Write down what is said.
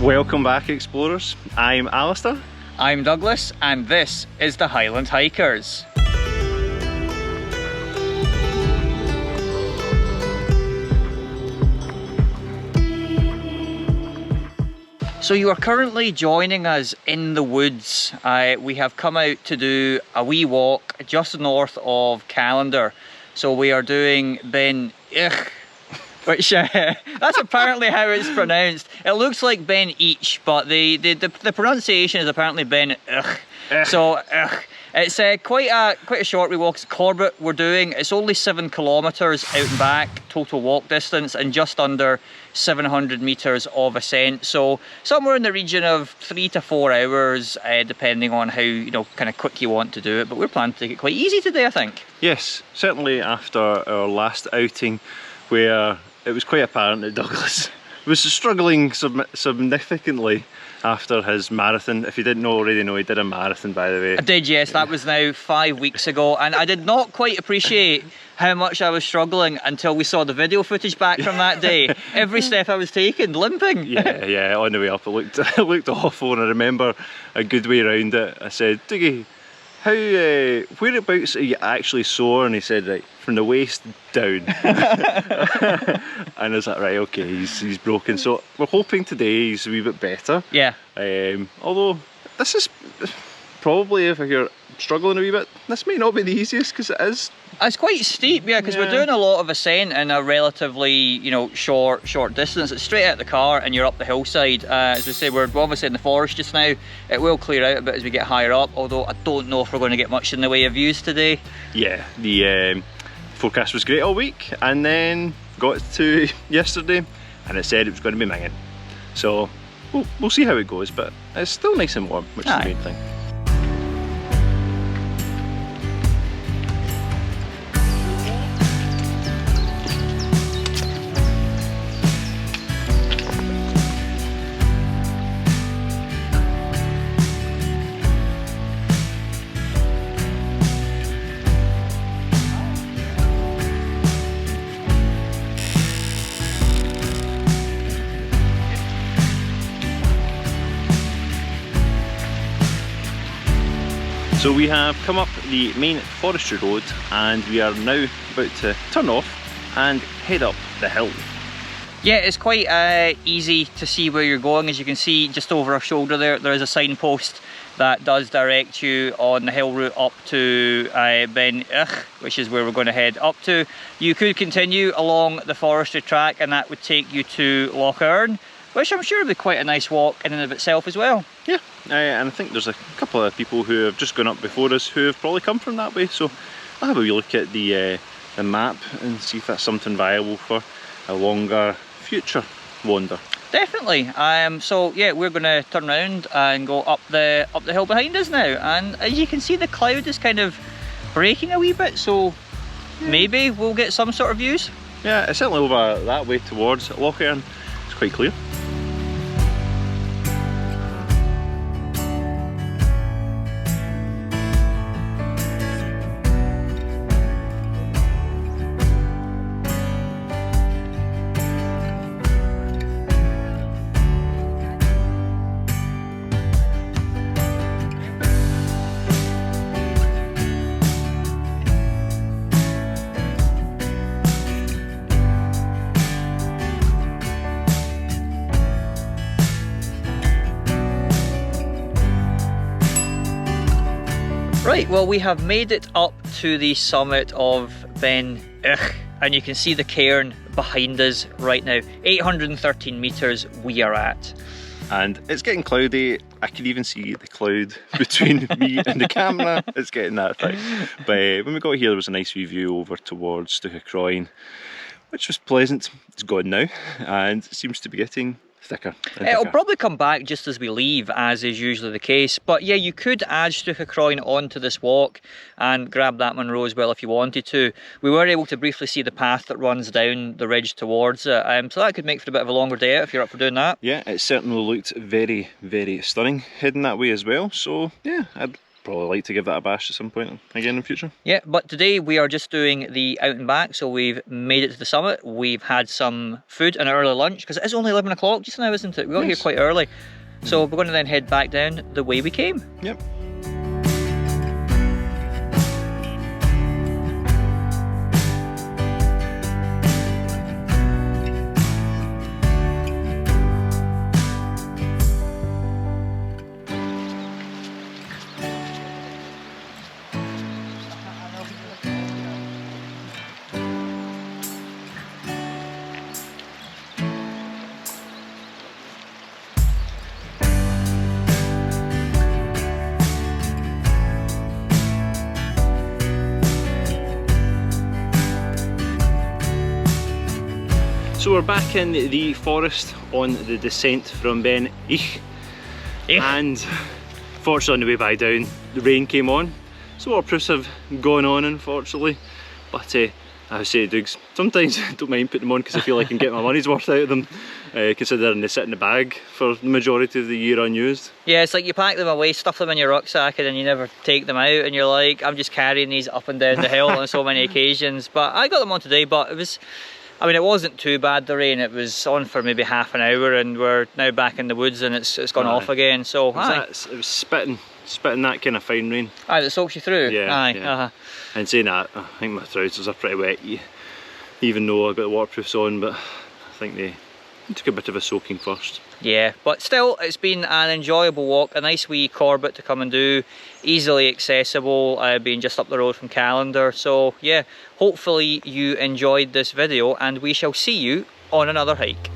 Welcome back, explorers. I'm Alistair. I'm Douglas, and this is the Highland Hikers. So you are currently joining us in the woods. We have come out to do a wee walk just north of Callander. So we are doing Beinn Each, which that's apparently how it's pronounced. It looks like Beinn Each, but the pronunciation is apparently Beinn Eich. So it's quite a short wee walk. It's Corbett we're doing. It's only 7 kilometers out and back total walk distance, and just under 700 meters of ascent. So somewhere in the region of 3 to 4 hours, depending on how kind of quick you want to do it. But we're planning to take it quite easy today, I think. Yes, certainly after our last outing, where it was quite apparent that Douglas was struggling significantly after his marathon. If you didn't already know, he did a marathon, by the way. I did, yes. That was now 5 weeks ago, and I did not quite appreciate how much I was struggling until we saw the video footage back from that day. Every step I was taking, limping. Yeah, on the way up it looked awful, and I remember a good way around it. I said, Dougie, whereabouts are you actually sore? And he said, right, from the waist down. And I was like, right, okay, he's broken. So we're hoping today he's a wee bit better. Yeah. Although this is probably, if you're struggling a wee bit, this may not be the easiest, because it is. It's quite steep, yeah, because we're doing a lot of ascent in a relatively, short distance. It's straight out the car and you're up the hillside. As we say, we're obviously in the forest just now. It will clear out a bit as we get higher up, although I don't know if we're going to get much in the way of views today. Yeah, the forecast was great all week, and then got to yesterday and it said it was going to be minging. So we'll see how it goes, but it's still nice and warm, which is the main thing. So we have come up the main forestry road, and we are now about to turn off and head up the hill. Yeah, it's quite easy to see where you're going. As you can see just over our shoulder there is a signpost that does direct you on the hill route up to Beinn Eich, which is where we're going to head up to. You could continue along the forestry track and that would take you to Loch Lubnaig, which I'm sure would be quite a nice walk in and of itself as well. Yeah, and I think there's a couple of people who have just gone up before us who have probably come from that way, so I'll have a wee look at the map and see if that's something viable for a longer future wander. Definitely. So yeah, we're going to turn around and go up the hill behind us now, and as you can see, the cloud is kind of breaking a wee bit, so maybe we'll get some sort of views. Yeah, it's certainly over that way towards Loch Lubnaig. It's quite clear. Right, well, we have made it up to the summit of Beinn Eich, and you can see the cairn behind us right now. 813 meters we are at. And it's getting cloudy. I can even see the cloud between me and the camera. It's getting that thick. But when we got here, there was a nice wee view over towards Stùc, Chròin, which was pleasant. It's gone now, and it seems to be getting thicker. It'll probably come back just as we leave, as is usually the case. But yeah, you could add Stùc Chròin onto this walk and grab that Munro as well if you wanted to. We were able to briefly see the path that runs down the ridge towards it, so that could make for a bit of a longer day out if you're up for doing that. Yeah, it certainly looked very, very stunning heading that way as well. So yeah, I'd probably like to give that a bash at some point again in the future. Yeah, but today we are just doing the out and back, so we've made it to the summit. We've had some food and an early lunch, because it is only 11 o'clock just now, isn't it? We got here quite early. So we're going to then head back down the way we came. Yep. So we're back in the forest on the descent from Beinn Each, and fortunately on the way back down the rain came on, so waterproofs have gone on unfortunately, but I would say to Dougs, sometimes I don't mind putting them on because I feel like I can get my money's worth out of them, considering they sit in the bag for the majority of the year unused. Yeah, it's like you pack them away, stuff them in your rucksack, and then you never take them out, and you're like, I'm just carrying these up and down the hill on so many occasions. But I got them on today, but it was, I mean, it wasn't too bad, the rain. It was on for maybe half an hour, and we're now back in the woods, and it's gone off again. So it was spitting that kind of fine rain. Aye, that soaks you through. Yeah. Aye. Yeah. And saying that, I think my trousers are pretty wet, even though I got the waterproofs on. But I think they took a bit of a soaking first. Yeah, but still, it's been an enjoyable walk. A nice wee Corbett to come and do, easily accessible, being just up the road from Callander. So yeah, hopefully you enjoyed this video, and we shall see you on another hike.